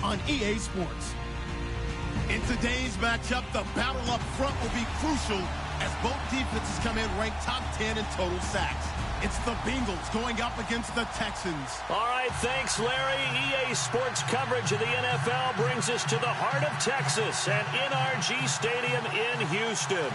on EA Sports. In today's matchup, the battle up front will be crucial as both defenses come in ranked top 10 in total sacks. It's the Bengals going up against the Texans. All right, thanks, Larry. EA Sports coverage of the NFL brings us to the heart of Texas at NRG Stadium in Houston.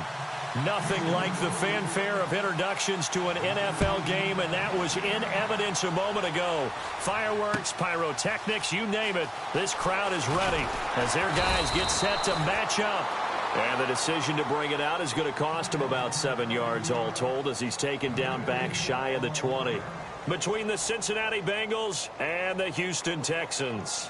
Nothing like the fanfare of introductions to an NFL game, and that was in evidence a moment ago. Fireworks, pyrotechnics, you name it. This crowd is ready as their guys get set to match up. And the decision to bring it out is going to cost him about 7 yards all told as he's taken down back shy of the 20. Between the Cincinnati Bengals and the Houston Texans.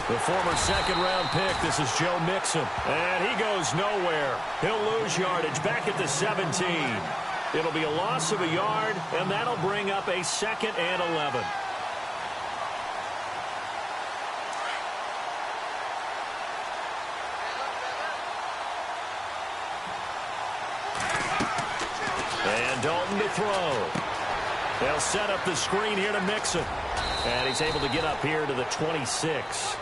The former second-round pick, this is Joe Mixon. And he goes nowhere. He'll lose yardage back at the 17. It'll be a loss of a yard, and that'll bring up a 2nd and 11. And Dalton to throw. They'll set up the screen here to Mixon. And he's able to get up here to the 26.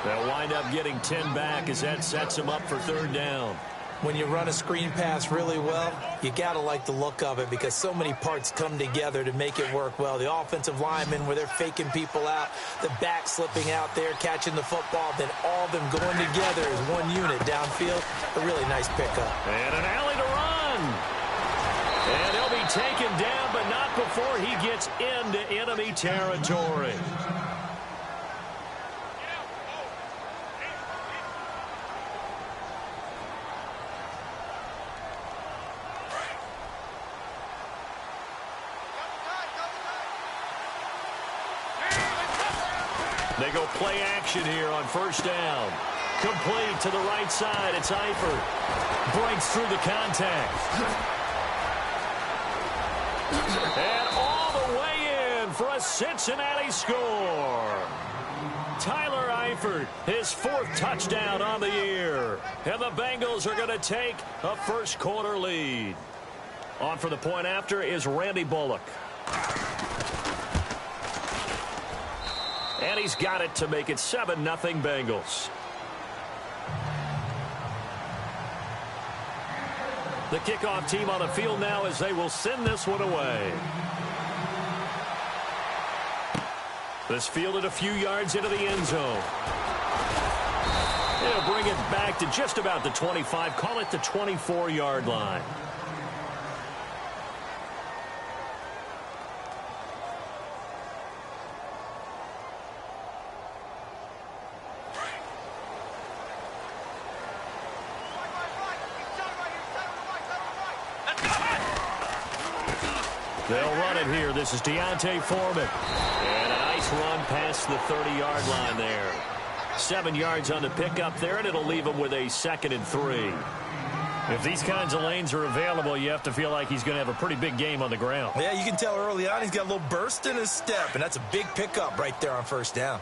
They'll wind up getting 10 back as that sets him up for 3rd down. When you run a screen pass really well, you got to like the look of it because so many parts come together to make it work well. The offensive linemen where they're faking people out, the back slipping out there, catching the football, then all of them going together as one unit downfield. A really nice pickup. And an alley to run. And he'll be taken down, but not before he gets into enemy territory. They go play action here on 1st down. Complete to the right side. It's Eifert. Breaks through the contact. And all the way in for a Cincinnati score. Tyler Eifert, his 4th touchdown on the year. And the Bengals are going to take a first-quarter lead. On for the point after is Randy Bullock. And he's got it to make it 7-0 Bengals. The kickoff team on the field now as they will send this one away. This fielded a few yards into the end zone. They'll bring it back to just about the 25. Call it the 24-yard line. They'll run it here. This is Deontay Foreman. And a nice run past the 30-yard line there. 7 yards on the pickup there, and it'll leave him with a 2nd and 3. If these kinds of lanes are available, you have to feel like he's going to have a pretty big game on the ground. Yeah, you can tell early on he's got a little burst in his step, and that's a big pickup right there on 1st down.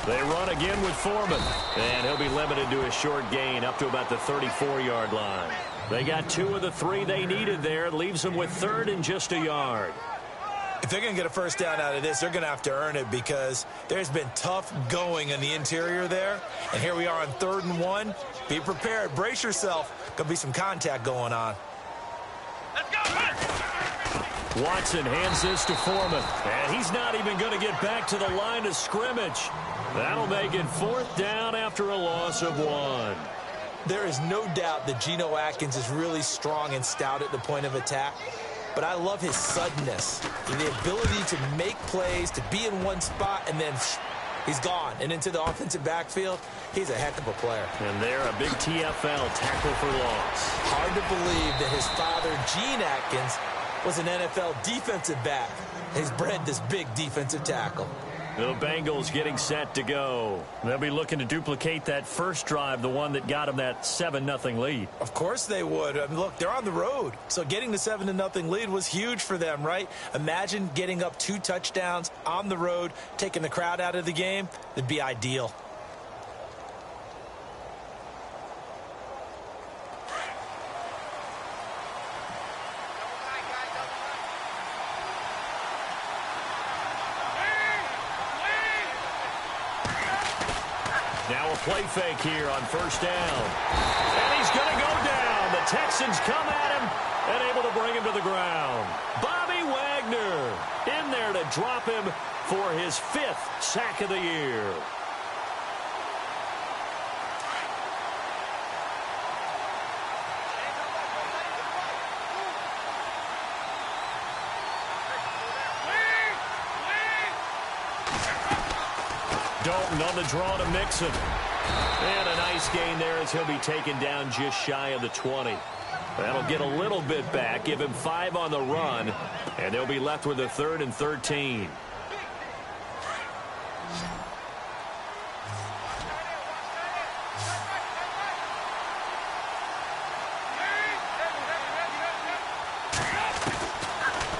They run again with Foreman. And he'll be limited to a short gain up to about the 34-yard line. They got 2 of the 3 they needed there. It leaves them with 3rd and just a yard. If they're going to get a first down out of this, they're going to have to earn it because there's been tough going in the interior there. And here we are on 3rd and 1. Be prepared. Brace yourself. Going to be some contact going on. Let's go! Watson hands this to Foreman. And he's not even going to get back to the line of scrimmage. That'll make it 4th down after a loss of 1. There is no doubt that Geno Atkins is really strong and stout at the point of attack. But I love his suddenness, the ability to make plays, to be in one spot, and then he's gone. And into the offensive backfield, he's a heck of a player. And they're a big TFL, tackle for loss. Hard to believe that his father, Gene Atkins, was an NFL defensive back. He's bred this big defensive tackle. The Bengals getting set to go. They'll be looking to duplicate that first drive, the one that got them that 7-0 lead. Of course they would. I mean, look, they're on the road. So getting the 7-0 lead was huge for them, right? Imagine getting up 2 touchdowns on the road, taking the crowd out of the game. It'd be ideal. Now a play fake here on first down. And he's going to go down. The Texans come at him and able to bring him to the ground. Bobby Wagner in there to drop him for his 5th sack of the year. Dalton on the draw to Mixon. And a nice gain there as he'll be taken down just shy of the 20. That'll get a little bit back, give him 5 on the run, and they'll be left with a 3rd and 13.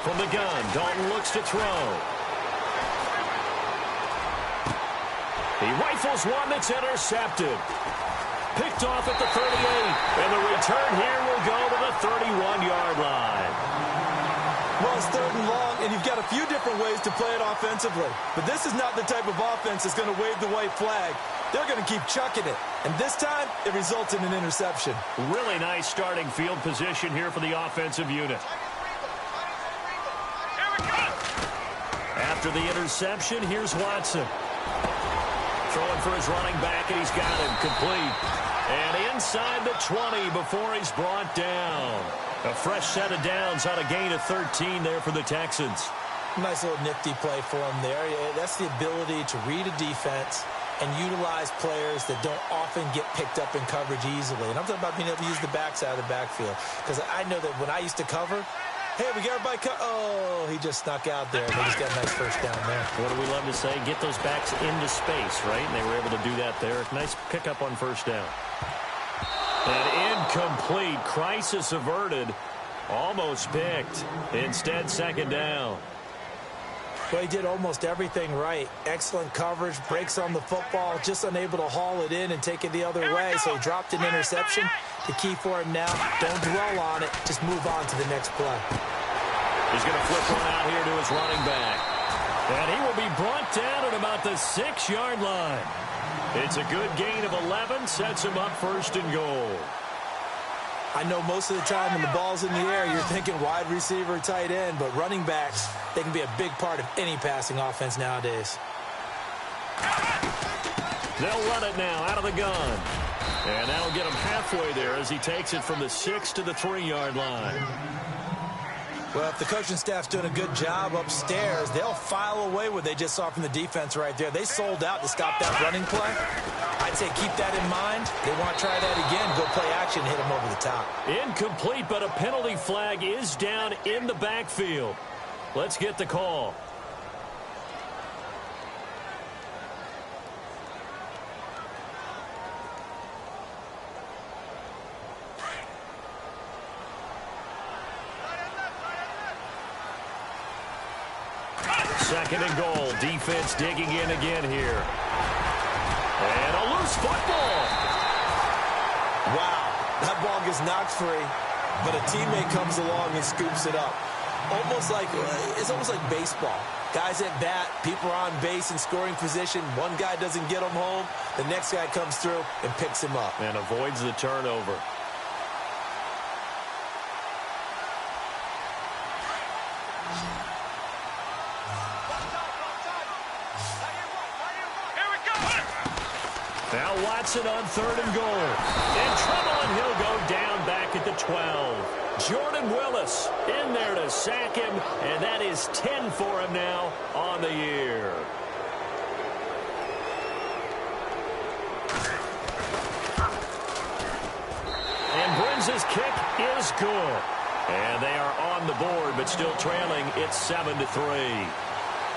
From the gun, Dalton looks to throw. He rifles one that's intercepted. Picked off at the 38. And the return here will go to the 31-yard line. Well, it's 3rd and long, and you've got a few different ways to play it offensively. But this is not the type of offense that's going to wave the white flag. They're going to keep chucking it. And this time, it results in an interception. Really nice starting field position here for the offensive unit. After the interception, here's Watson. Throwing for his running back, and he's got him complete. And inside the 20 before he's brought down. A fresh set of downs on a gain of 13 there for the Texans. Nice little nifty play for him there. That's the ability to read a defense and utilize players that don't often get picked up in coverage easily. And I'm talking about being able to use the backside of the backfield. Because I know that when I used to cover, hey, we got everybody oh, he just snuck out there. And they just got a nice first down there. What do we love to say? Get those backs into space, right? And they were able to do that there. Nice pickup on first down. And incomplete. Crisis averted. Almost picked. Instead, 2nd down. Well, he did almost everything right. Excellent coverage, breaks on the football, just unable to haul it in and take it the other way. So he dropped an interception. The key for him now, don't dwell on it. Just move on to the next play. He's going to flip one out here to his running back. And he will be brought down at about the 6-yard line. It's a good gain of 11, sets him up 1st and goal. I know most of the time when the ball's in the air, you're thinking wide receiver, tight end, but running backs, they can be a big part of any passing offense nowadays. They'll run it now out of the gun. And that'll get him halfway there as he takes it from the 6 to the 3-yard line. Well, if the coaching staff's doing a good job upstairs, they'll file away what they just saw from the defense right there. They sold out to stop that running play. I'd say keep that in mind. They want to try that again, go play action, hit them over the top. Incomplete, but a penalty flag is down in the backfield. Let's get the call. Second and goal. Defense digging in again here. And a loose football. Wow. That ball gets knocked free, but a teammate comes along and scoops it up. It's almost like baseball. Guys at bat, people are on base in scoring position. One guy doesn't get him home. The next guy comes through and picks him up. And avoids the turnover. Now Watson on 3rd and goal. In trouble, and he'll go down back at the 12. Jordan Willis in there to sack him, and that is 10 for him now on the year. his kick is good. And they are on the board, but still trailing. It's 7-3.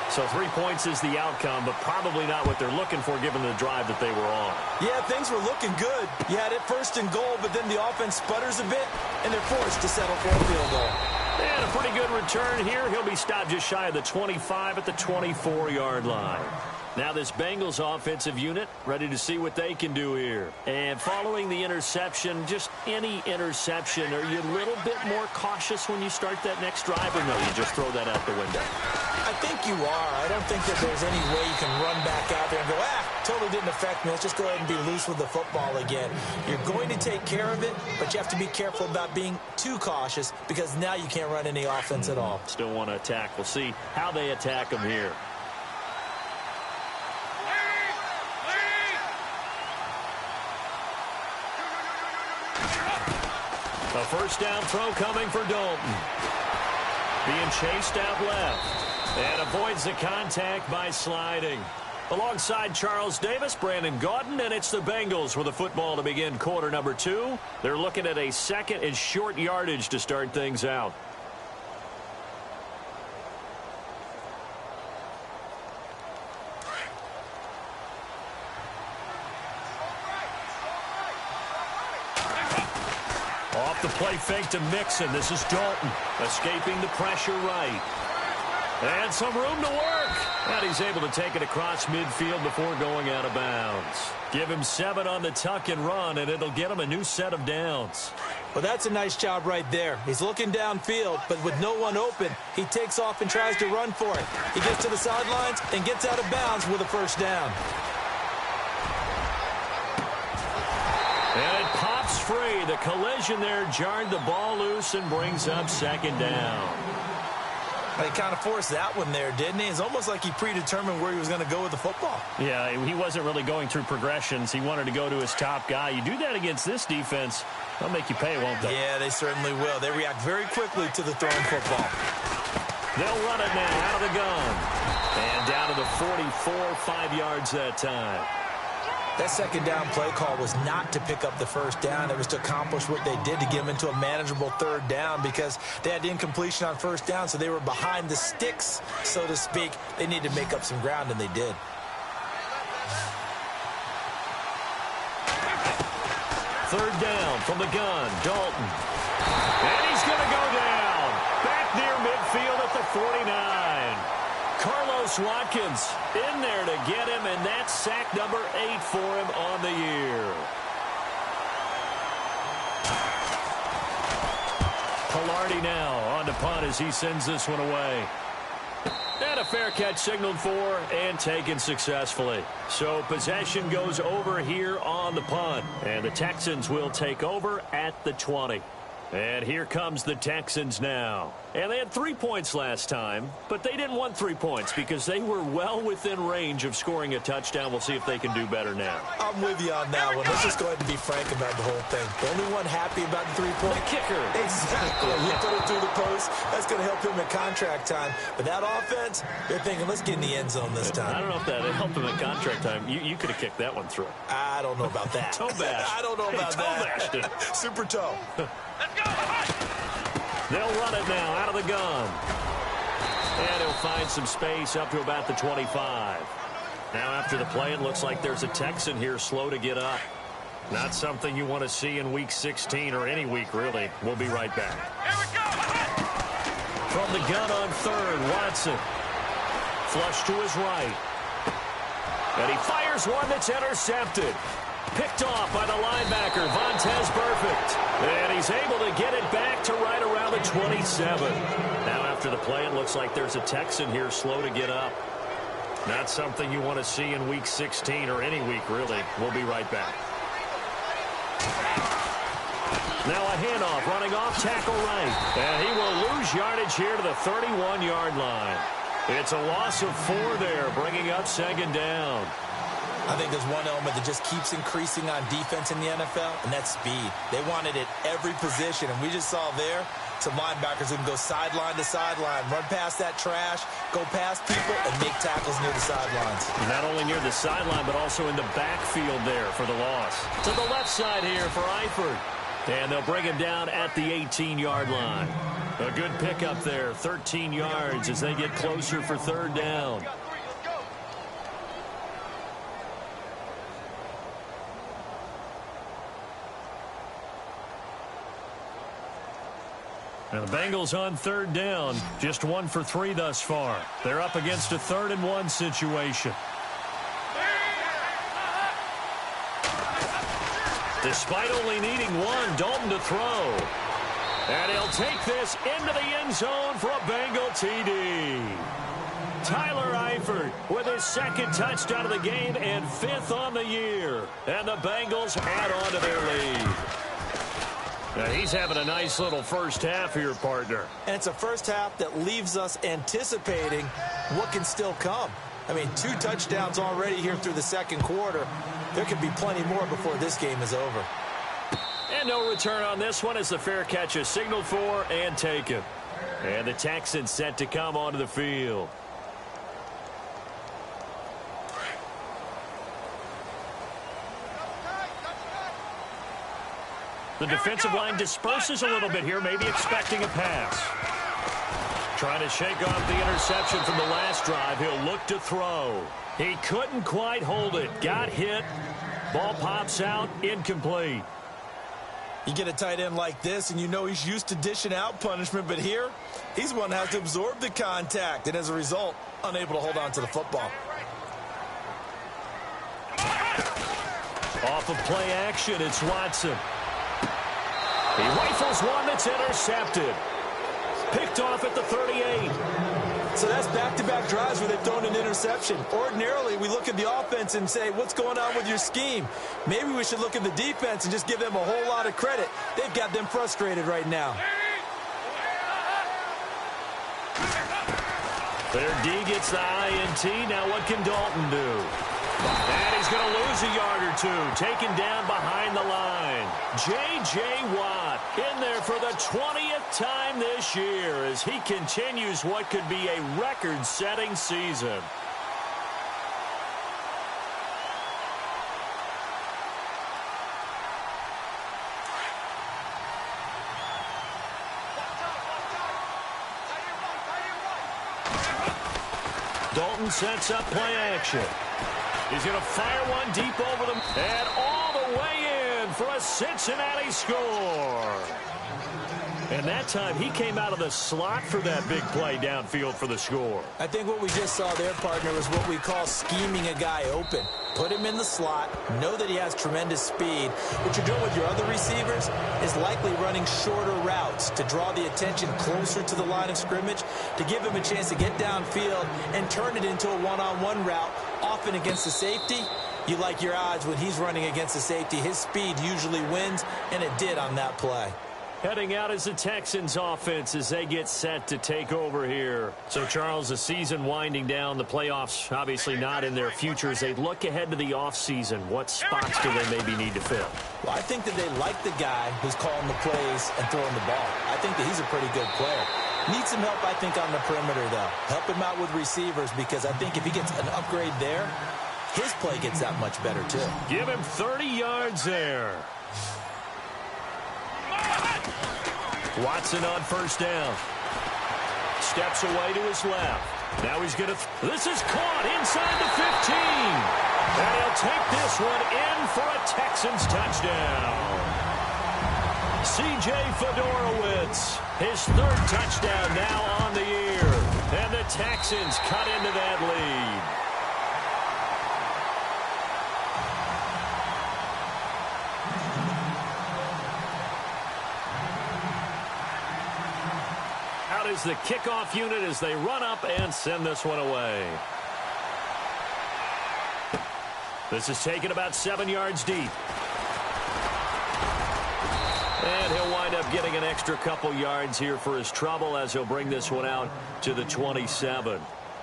So 3 points is the outcome, but probably not what they're looking for given the drive that they were on. Yeah, things were looking good. You had it first and goal, but then the offense sputters a bit, and they're forced to settle for a field goal. And a pretty good return here. He'll be stopped just shy of the 25 at the 24-yard line. Now this Bengals offensive unit ready to see what they can do here. And following the interception, just any interception, are you a little bit more cautious when you start that next drive, or no, you just throw that out the window? I think you are. I don't think that there's any way you can run back out there and go, totally didn't affect me. Let's just go ahead and be loose with the football again. You're going to take care of it, but you have to be careful about being too cautious because now you can't run any offense at all. Still want to attack. We'll see how they attack them here. A first down throw coming for Dalton. Being chased out left. And avoids the contact by sliding. Alongside Charles Davis, Brandon Gaudin, and it's the Bengals with the football to begin quarter number 2. They're looking at a second and short yardage to start things out. Off the play fake to Mixon. This is Dalton escaping the pressure right. And some room to work. And he's able to take it across midfield before going out of bounds. Give him 7 on the tuck and run, and it'll get him a new set of downs. Well, that's a nice job right there. He's looking downfield, but with no one open, he takes off and tries to run for it. He gets to the sidelines and gets out of bounds with a first down. And it pops free. The collision there jarred the ball loose and brings up second down. He kind of forced that one there, didn't he? It's almost like he predetermined where he was going to go with the football. Yeah, he wasn't really going through progressions. He wanted to go to his top guy. You do that against this defense, they'll make you pay, won't they? Yeah, they certainly will. They react very quickly to the thrown football. They'll run it now out of the gun. And down to the 44, 5 yards that time. That second down play call was not to pick up the first down. It was to accomplish what they did to get them into a manageable third down because they had incompletion on first down, so they were behind the sticks, so to speak. They needed to make up some ground, and they did. Third down from the gun, Dalton. And he's going to go down. Back near midfield at the 49. Carlos Watkins in there to get him, and that's sack number 8 for him on the year. Pilardi now on to punt as he sends this one away. And a fair catch signaled for and taken successfully. So possession goes over here on the punt, and the Texans will take over at the 20. And here comes the Texans now. And they had 3 points last time, but they didn't want 3 points because they were well within range of scoring a touchdown. We'll see if they can do better now. I'm with you on that one. Let's just go ahead and be frank about the whole thing. The only one happy about the 3-point? The kicker. Exactly. He put it through the post. That's going to help him at contract time. But that offense, they're thinking, let's get in the end zone this time. I don't know if that helped him at contract time. You could have kicked that one through. I don't know about that. Toe bash. I don't know about toe bashed it. Super toe. Let's go! They'll run it now out of the gun. And he'll find some space up to about the 25. Now after the play, it looks like there's a Texan here slow to get up. Not something you want to see in Week 16 or any week, really. We'll be right back. Here we go! From the gun on third, Watson. Flush to his right. And he fires one that's intercepted. Picked off by the linebacker, Vontaze Burfict. And he's able to get it back to right around the 27. Now after the play, it looks like there's a Texan here slow to get up. Not something you want to see in Week 16 or any week, really. We'll be right back. Now a handoff, running off tackle right. And he will lose yardage here to the 31-yard line. It's a loss of 4 there, bringing up second down. I think there's one element that just keeps increasing on defense in the NFL, and that's speed. They want it at every position, and we just saw there some linebackers who can go sideline to sideline, run past that trash, go past people, and make tackles near the sidelines. Not only near the sideline, but also in the backfield there for the loss. To the left side here for Eifert. And they'll bring him down at the 18-yard line. A good pickup there, 13 yards as they get closer for third down. And the Bengals on third down, just 1 for 3 thus far. They're up against a 3rd-and-1 situation. Despite only needing 1, Dalton to throw. And he'll take this into the end zone for a Bengal TD. Tyler Eifert with his 2nd touchdown of the game and 5th on the year. And the Bengals add on to their lead. Now he's having a nice little first half here, partner. And it's a first half that leaves us anticipating what can still come. I mean, 2 touchdowns already here through the 2nd quarter. There could be plenty more before this game is over. And no return on this one as the fair catch is signaled for and taken. And the Texans set to come onto the field. The defensive line disperses a little bit here, maybe expecting a pass. Trying to shake off the interception from the last drive. He'll look to throw. He couldn't quite hold it. Got hit. Ball pops out. Incomplete. You get a tight end like this, and you know he's used to dishing out punishment, but here, he's one that has to absorb the contact, and as a result, unable to hold on to the football. Off of play action, it's Watson. He rifles one that's intercepted. Picked off at the 38. So that's back-to-back drives where they've thrown an interception. Ordinarily, we look at the offense and say, what's going on with your scheme? Maybe we should look at the defense and just give them a whole lot of credit. They've got them frustrated right now. Their D gets the INT. Now what can Dalton do? And he's going to lose a yard or 2. Taken down behind the line. J.J. Watt in there for the 20th time this year as he continues what could be a record-setting season. Dalton sets up play action. He's going to fire one deep over them and all the way in for a Cincinnati score. And that time he came out of the slot for that big play downfield for the score. I think what we just saw there, partner, was what we call scheming a guy open. Put him in the slot, know that he has tremendous speed. What you're doing with your other receivers is likely running shorter routes to draw the attention closer to the line of scrimmage, to give him a chance to get downfield and turn it into a one-on-one route, often against the safety. You like your odds when he's running against the safety. His speed usually wins, and it did on that play. Heading out is the Texans offense as they get set to take over here. So, Charles, the season winding down, the playoffs obviously not in their future. As they look ahead to the offseason, what spots do they maybe need to fill? Well, I think that they like the guy who's calling the plays and throwing the ball. I think that he's a pretty good player. Needs some help, I think, on the perimeter, though. Help him out with receivers because I think if he gets an upgrade there, his play gets that much better, too. Give him 30 yards there. Watson on first down. Steps away to his left. Now he's going to... This is caught inside the 15. And he'll take this one in for a Texans touchdown. C.J. Fedorowicz, his 3rd touchdown now on the year. And the Texans cut into that lead. Is the kickoff unit as they run up and send this one away. This is taken about 7 yards deep. And he'll wind up getting an extra couple yards here for his trouble as he'll bring this one out to the 27.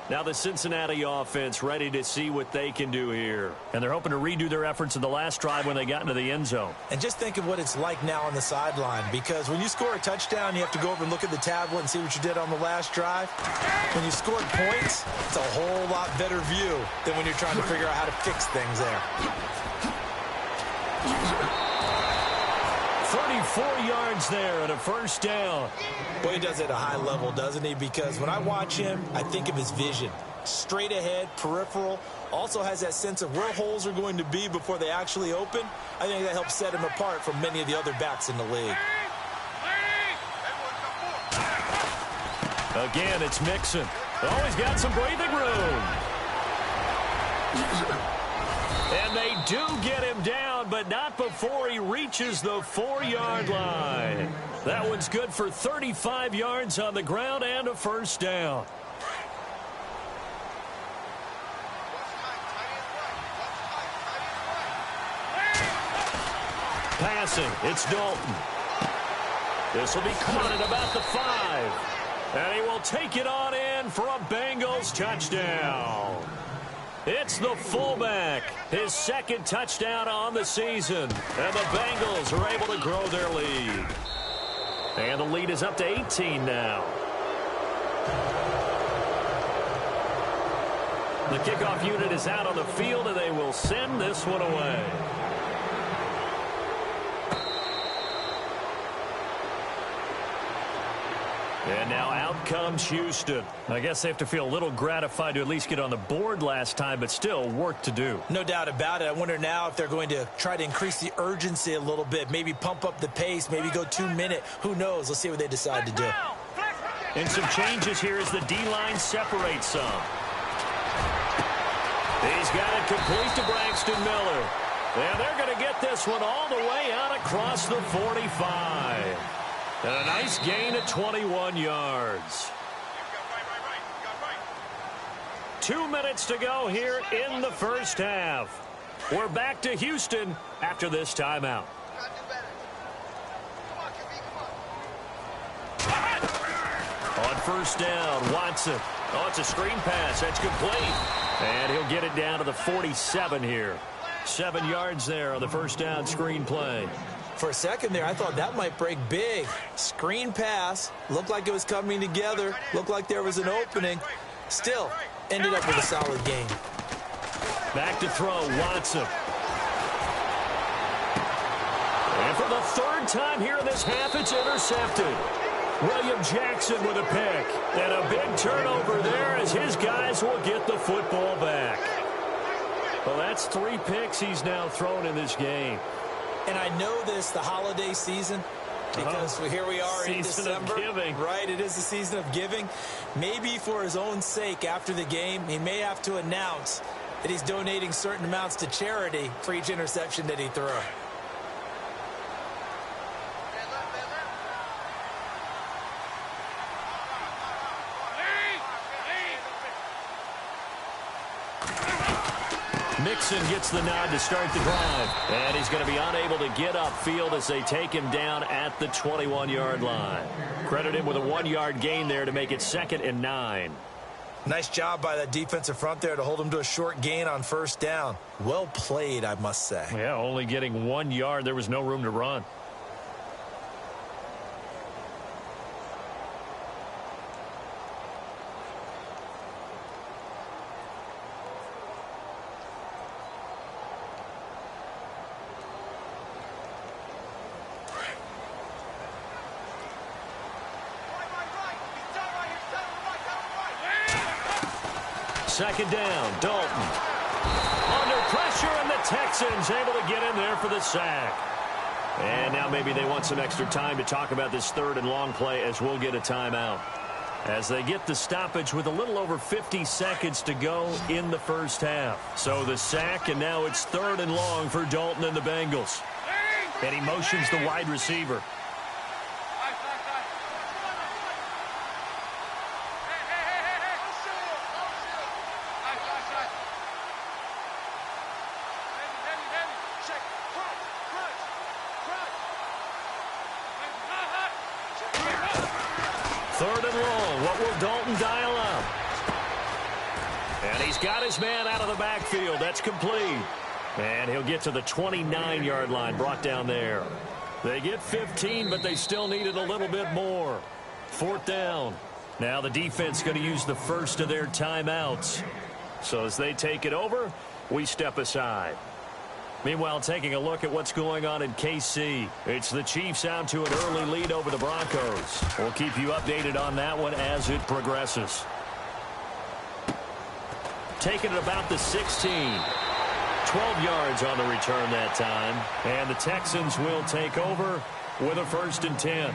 Now the Cincinnati offense ready to see what they can do here. And they're hoping to redo their efforts in the last drive when they got into the end zone. And just think of what it's like now on the sideline, because when you score a touchdown, you have to go over and look at the tablet and see what you did on the last drive. When you scored points, it's a whole lot better view than when you're trying to figure out how to fix things there. 34 yards there and a first down. Boy, he does it at a high level, doesn't he? Because when I watch him, I think of his vision. Straight ahead, peripheral, also has that sense of where holes are going to be before they actually open. I think that helps set him apart from many of the other backs in the league. Again, it's Mixon. Oh, he's got some breathing room. And they do get him down, but not before he reaches the 4-yard line. That one's good for 35 yards on the ground and a first down. Passing, it's Dalton. This will be caught at about the 5. And he will take it on in for a Bengals touchdown. It's the fullback, his second touchdown on the season. And the Bengals are able to grow their lead. And the lead is up to 18 now. The kickoff unit is out on the field, and they will send this one away. And now out comes Houston. I guess they have to feel a little gratified to at least get on the board last time, but still work to do. No doubt about it. I wonder now if they're going to try to increase the urgency a little bit, maybe pump up the pace, maybe go 2-minute. Who knows? Let's see what they decide to do. And some changes here as the D-line separates some. He's got it complete to Braxton Miller. And they're going to get this one all the way out across the 45. And a nice gain of 21 yards. 2 minutes to go here in the first half. We're back to Houston after this timeout. On first down, Watson. Oh, it's a screen pass. That's complete. And he'll get it down to the 47 here. 7 yards there on the first down screen play. For a second there, I thought that might break big. Screen pass. Looked like it was coming together. Looked like there was an opening. Still, ended up with a solid game. Back to throw, Watson. And for the third time here in this half, it's intercepted. William Jackson with a pick. And a big turnover there as his guys will get the football back. Well, that's 3 picks he's now thrown in this game. And I know this, the holiday season, because here we are in December. Season of giving. Right, it is the season of giving. Maybe for his own sake after the game, he may have to announce that he's donating certain amounts to charity for each interception that he throws. Mixon gets the nod to start the drive. And he's going to be unable to get upfield as they take him down at the 21-yard line. Credit him with a 1-yard gain there to make it 2nd and 9. Nice job by that defensive front there to hold him to a short gain on first down. Well played, I must say. Yeah, only getting 1 yard. There was no room to run. Second down, Dalton. Under pressure, and the Texans able to get in there for the sack. And now maybe they want some extra time to talk about this 3rd and long play as we'll get a timeout. As they get the stoppage with a little over 50 seconds to go in the first half. So the sack, and now it's 3rd and long for Dalton and the Bengals. And he motions the wide receiver. Dial up. And he's got his man out of the backfield. That's complete. And he'll get to the 29-yard line, brought down there. They get 15, but they still needed a little bit more. 4th down. Now the defense going to use the first of their timeouts. So as they take it over, we step aside. Meanwhile, taking a look at what's going on in KC. It's the Chiefs out to an early lead over the Broncos. We'll keep you updated on that one as it progresses. Taking it about the 16. 12 yards on the return that time. And the Texans will take over with a 1st and 10.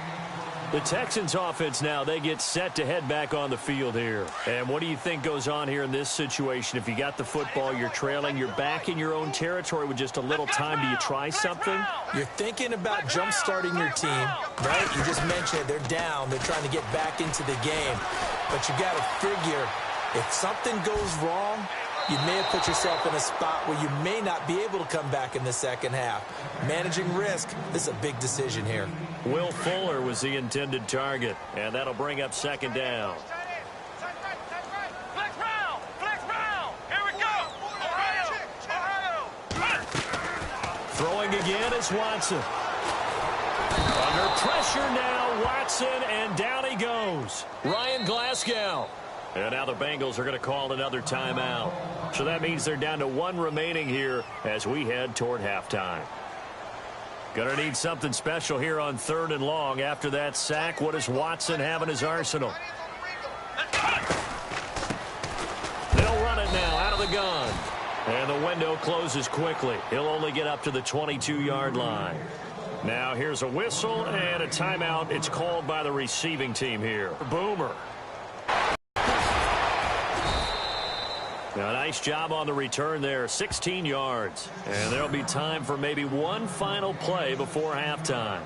The Texans offense now, they get set to head back on the field here. And what do you think goes on here in this situation? If you got the football, you're trailing, you're back in your own territory with just a little time. Do you try something? You're thinking about jump-starting your team, right? You just mentioned it. They're down. They're trying to get back into the game. But you got to figure, if something goes wrong, you may have put yourself in a spot where you may not be able to come back in the second half. Managing risk, this is a big decision here. Will Fuller was the intended target, and that'll bring up 2nd down. Flex round. Here we go. Ohio. Throwing again is Watson. Under pressure now, Watson, and down he goes. Ryan Glasgow. And now the Bengals are going to call another timeout. So that means they're down to 1 remaining here as we head toward halftime. Going to need something special here on 3rd and long. After that sack, what does Watson have in his arsenal? They'll run it now out of the gun. And the window closes quickly. He'll only get up to the 22-yard line. Now here's a whistle and a timeout. It's called by the receiving team here. Boomer. Now, nice job on the return there, 16 yards. And there'll be time for maybe one final play before halftime.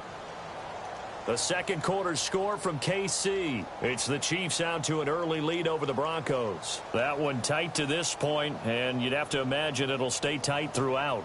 The second quarter score from KC. It's the Chiefs out to an early lead over the Broncos. That one tight to this point, and you'd have to imagine it'll stay tight throughout.